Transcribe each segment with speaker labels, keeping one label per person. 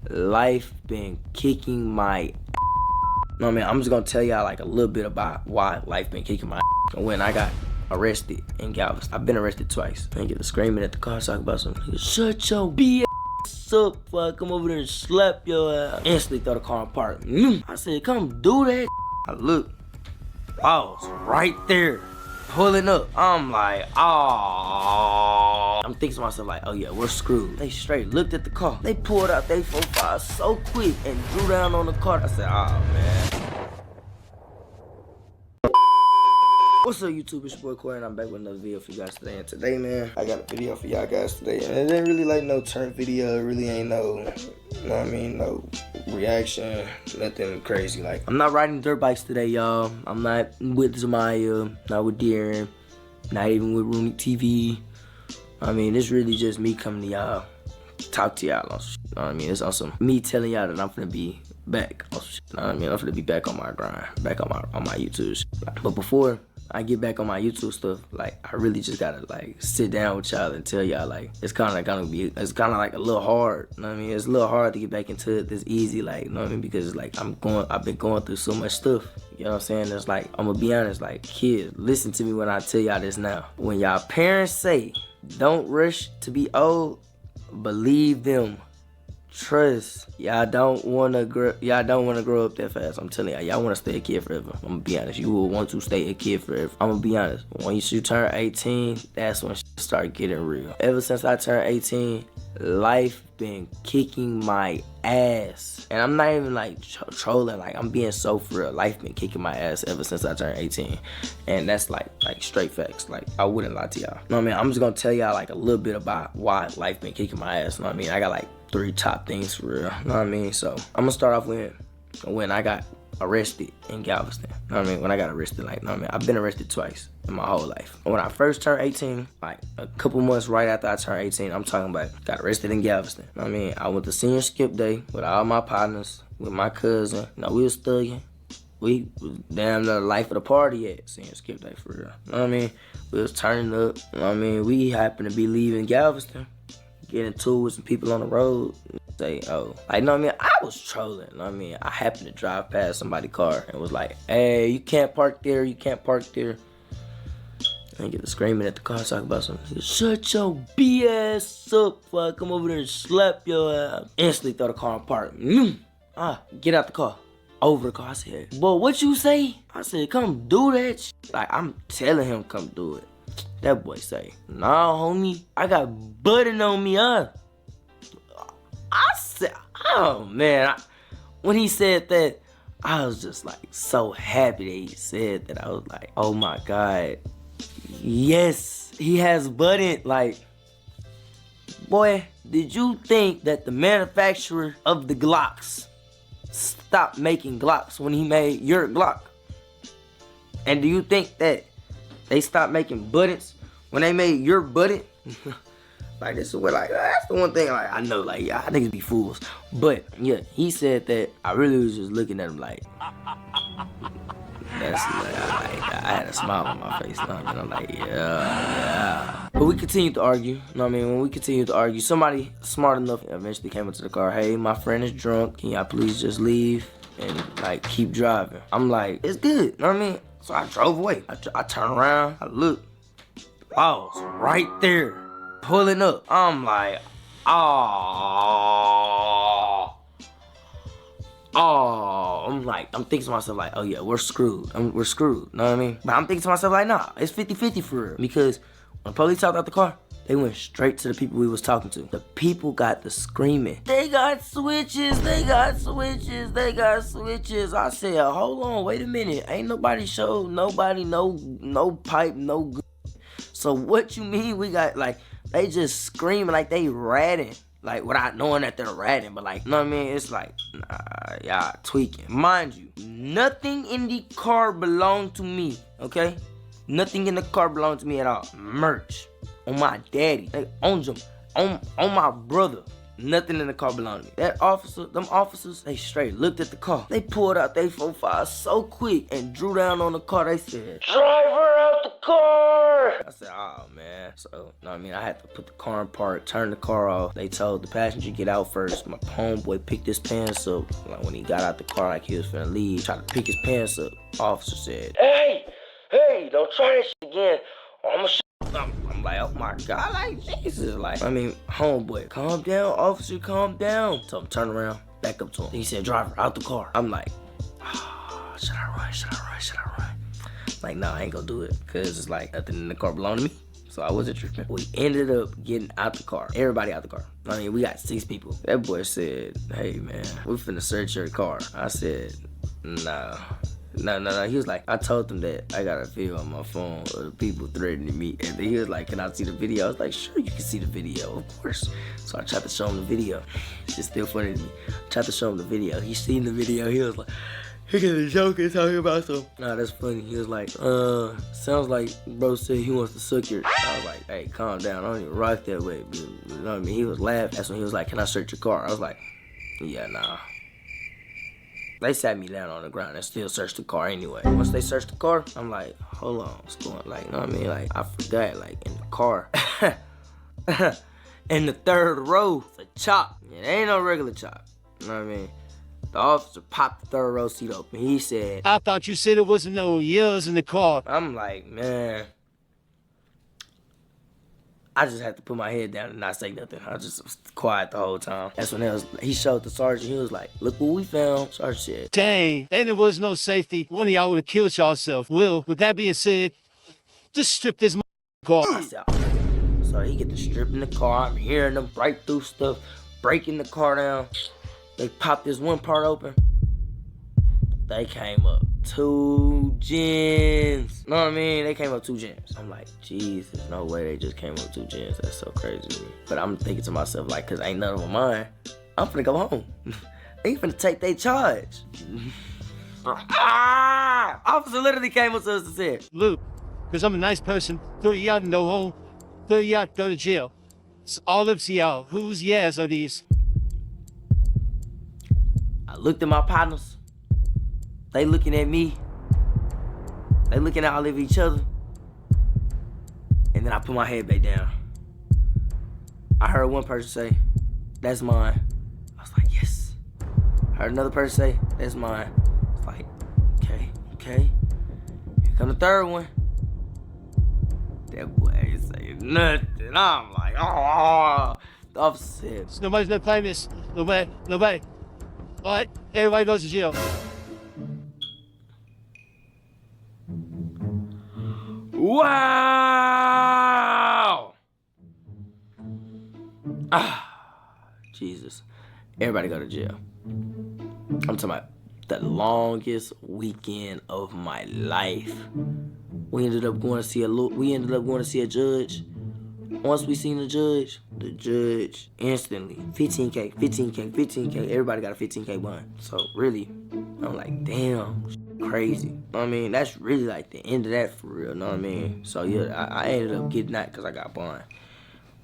Speaker 1: Life been kicking my No, man, I'm just gonna tell y'all like a little bit about why life been kicking my when I got arrested in Galveston. I've been arrested twice. I get to screaming at the car talking about something. Shut your BS up before I come over there and slap your ass. Instantly throw the car apart. I said, come do that. I look. I was right there. Pulling up. I'm like, oh. I'm thinking to myself like, oh yeah, we're screwed. They straight looked at the car. They pulled out they 4.5 so quick and drew down on the car. I said, oh man. What's up YouTube, it's your boy Corey and I'm back with another video for you guys today. And today, man, I got a video for y'all guys today. And it ain't really like no turn video. It really ain't no, you know what I mean, no reaction, nothing crazy. Like, I'm not riding dirt bikes today, y'all. I'm not with Zamaya, not with Darren, not even with Rooney TV. I mean, it's really just me coming to y'all, talk to y'all on some shit, you know what I mean? It's awesome. Me telling y'all that I'm finna be back on some shit, you know what I mean? I'm finna be back on my grind, back on my YouTube shit. But before I get back on my YouTube stuff, like, I really just gotta like sit down with y'all and tell y'all like it's kind of like a little hard, you know what I mean? It's a little hard to get back into it this easy, like, you know what I mean? Because it's like I've been going through so much stuff, you know what I'm saying? It's like, I'm gonna be honest, like, kids, listen to me when I tell y'all this now. When y'all parents say don't rush to be old, believe them. Trust. Y'all don't wanna grow up that fast. I'm telling y'all wanna stay a kid forever. I'm gonna be honest. You will want to stay a kid forever. I'm gonna be honest. Once you turn 18, that's when shit start getting real. Ever since I turned 18, life been kicking my ass. And I'm not even like trolling, like, I'm being so for real. Life been kicking my ass ever since I turned 18. And that's like straight facts. Like, I wouldn't lie to y'all. You know what I mean? I'm just gonna tell y'all like a little bit about why life been kicking my ass. You know what I mean? I got like 3 top things for real. You know what I mean? So I'm gonna start off with when I got arrested in Galveston. You know what I mean? When I got arrested, like, you know what I mean? I've been arrested twice in my whole life. When I first turned 18, like a couple months right after I turned 18, I'm talking about got arrested in Galveston. You know what I mean? I went to senior skip day with all my partners, with my cousin. You know, we was thugging. We was damn the life of the party at senior skip day for real. You know what I mean? We was turning up. You know what I mean? We happened to be leaving Galveston, getting to it with some people on the road. Say, oh, like, you know what I mean? I was trolling, you know what I mean? I happened to drive past somebody's car and was like, hey, you can't park there, you can't park there. And get to screaming at the car talking about something. Shut your BS up before I come over there and slap your ass. Instantly throw the car apart. Get out the car. Over the car. I said, boy, what you say? I said, come do that shit. Like, I'm telling him come do it. That boy say, nah, homie, I got button on me, huh? I said, oh man, when he said that, I was just like so happy that he said that. I was like, oh my God, yes, he has button. Like, boy, did you think that the manufacturer of the Glocks stopped making Glocks when he made your Glock? And do you think that they stopped making buttons when they made your button? Like, this is what, like, that's the one thing, like, I know, like, yeah, I niggas be fools. But, yeah, he said that. I really was just looking at him like, that's, like, I had a smile on my face, you know what I mean? I'm like, yeah. But we continued to argue, you know what I mean? When we continued to argue, somebody smart enough eventually came into the car. Hey, my friend is drunk. Can y'all please just leave and, like, keep driving? I'm like, it's good, you know what I mean? So I drove away. I turned around, I looked. I was right there. Pulling up, I'm like, oh, I'm thinking to myself like, oh yeah, we're screwed. We're screwed, you know what I mean? But I'm thinking to myself like, nah, it's 50-50 for real. Because when the police hopped out the car, they went straight to the people we was talking to. The people got the screaming. They got switches, they got switches, they got switches. I said, hold on, wait a minute. Ain't nobody showed nobody no pipe, no good. So what you mean we got, like, they just screaming like they ratting. Like, without knowing that they're ratting. But, like, you know what I mean? It's like, nah, y'all tweaking. Mind you, nothing in the car belonged to me, okay? Nothing in the car belonged to me at all. Merch. On my daddy. Like, on my brother. Nothing in the car belonged to me. Them officers, they straight looked at the car. They pulled out they 4.5 so quick and drew down on the car. They said, "Driver out the car!" I said, "Oh, man." So, you know what I mean? I had to put the car in park, turn the car off. They told the passenger get out first. My homeboy picked his pants up. Like, when he got out the car, like he was finna leave, tried to pick his pants up. Officer said, Hey, don't try that shit again. I'm like, oh my God, like, Jesus. Like, I mean, homeboy, calm down, officer, calm down. So I'm turning around, back up to him. He said, "Driver, out the car." I'm like, should I run? Like, nah, I ain't gonna do it. Cause it's like, nothing in the car belonged to me. So I wasn't tripping. We ended up getting out the car. Everybody out the car. I mean, we got 6 people. That boy said, "Hey, man, we finna search your car." I said, No. He was like, I told them that I got a video on my phone of the people threatening me. And then he was like, "Can I see the video?" I was like, "Sure, you can see the video, of course." So I tried to show him the video. It's still funny to me. I tried to show him the video. He seen the video. He was like, he got a joke and talking about some. Nah, that's funny. He was like, sounds like bro said he wants to suck your. I was like, "Hey, calm down. I don't even rock that way." You know what I mean? He was laughing. That's when he was like, "Can I search your car?" I was like, "Yeah, nah." They sat me down on the ground and still searched the car anyway. Once they searched the car, I'm like, hold on, what's going on? Like, you know what I mean? Like, I forgot, like, in the car. In the 3rd row, it's a chop. It ain't no regular chop. You know what I mean? The officer popped the 3rd row seat open. He said,
Speaker 2: "I thought you said it wasn't no yells in the car."
Speaker 1: I'm like, man. I just had to put my head down and not say nothing. I just was quiet the whole time. That's when he showed the sergeant. He was like, "Look what we found." Sergeant said,
Speaker 2: "Dang, then there was no safety. One of y'all would have killed yourself." Will, with that being said, just strip this car.
Speaker 1: I said, oh. So he get to stripping the car. I'm hearing them break through stuff, breaking the car down. They popped this one part open. They came up 2 gens. Know what I mean? They came up 2 gens. I'm like, Jesus, no way they just came up 2 gens. That's so crazy to me. But I'm thinking to myself, like, cause ain't none of them mine. I'm finna go home. They finna take their charge. Officer literally came up to us and said,
Speaker 2: "Luke, cause I'm a nice person, 30 y'all can go home, 30 y'all go to jail. It's all up to y'all. Whose yes are these?"
Speaker 1: I looked at my partners. They looking at me. They looking at all of each other. And then I put my head back down. I heard one person say, "That's mine." I was like, yes. I heard another person say, "That's mine." I was like, okay. Here come the 3rd one. That boy ain't saying nothing. I'm like, oh. The officer said,
Speaker 2: "Nobody's gonna claim this. Nobody. All right, everybody goes to jail."
Speaker 1: Wow! Jesus. Everybody go to jail. I'm talking about the longest weekend of my life. We ended up going to see a judge. Once we seen the judge instantly, 15K. Everybody got a 15K bond. So really, I'm like, damn, crazy. I mean, that's really like the end of that for real, know what I mean? So yeah, I ended up getting that because I got bond.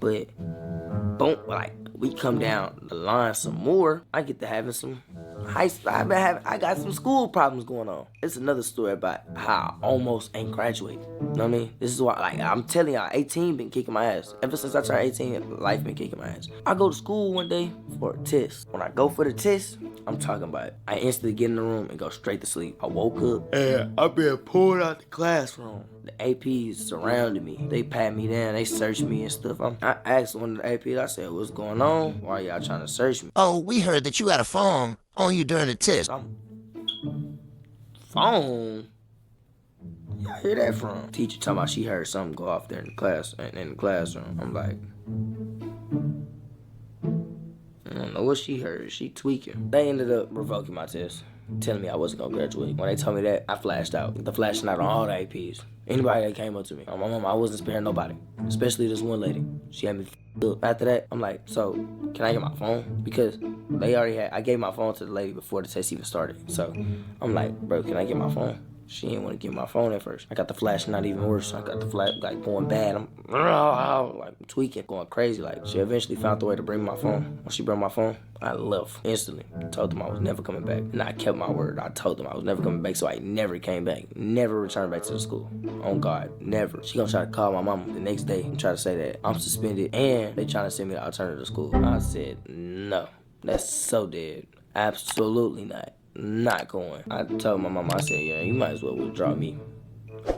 Speaker 1: But, boom, like, we come down the line some more. I get to having some I got some school problems going on. It's another story about how I almost ain't graduated. You know what I mean? This is why, like, I'm telling y'all, 18 been kicking my ass. Ever since I turned 18, life been kicking my ass. I go to school one day for a test. When I go for the test, I'm talking about it. I instantly get in the room and go straight to sleep. I woke up and I been pulled out the classroom. The APs surrounded me. They pat me down. They searched me and stuff. I asked one of the APs, I said, "What's going on? Why y'all trying to search me?"
Speaker 3: "Oh, we heard that you had a phone on you during the test."
Speaker 1: Phone? Yeah, I hear that from? Teacher talking about she heard something go off there in the classroom. I'm like, I don't know what she heard. She tweaking. They ended up revoking my test, telling me I wasn't gonna graduate. When they told me that, I flashed out. The flashing out on all the APs. Anybody that came up to me. My mom, I wasn't sparing nobody. Especially this one lady. She had me up. After that, I'm like, so, can I get my phone? Because I gave my phone to the lady before the test even started. So, I'm like, bro, can I get my phone? She didn't want to give me my phone at first. I got the flash, not even worse. I got the flash like going bad. I'm like tweaking, going crazy. Like she eventually found the way to bring my phone. When she brought my phone, I left instantly. Told them I was never coming back, and I kept my word. I told them I was never coming back, so I never came back. Never returned back to the school. On God, never. She gonna try to call my mama the next day and try to say that I'm suspended and they trying to send me to alternative school. I said no. That's so dead. Absolutely not. Not going. I told my mama, I said, yeah, you might as well withdraw me.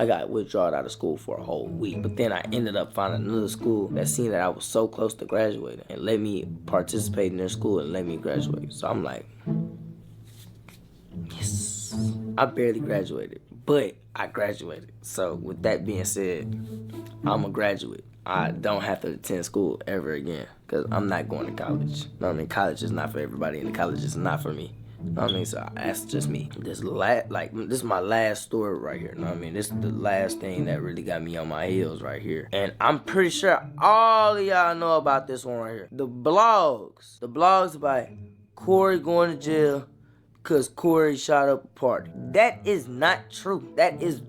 Speaker 1: I got withdrawn out of school for a whole week. But then I ended up finding another school that seen that I was so close to graduating and let me participate in their school and let me graduate. So I'm like, yes. I barely graduated, but I graduated. So with that being said, I'm a graduate. I don't have to attend school ever again because I'm not going to college. You know what I mean? College is not for everybody and college is not for me. You know what I mean? So that's just me. This is my last story right here. You know what I mean? This is the last thing that really got me on my heels right here. And I'm pretty sure all of y'all know about this one right here. The blogs about Corey going to jail because Corey shot up a party. That is not true. That is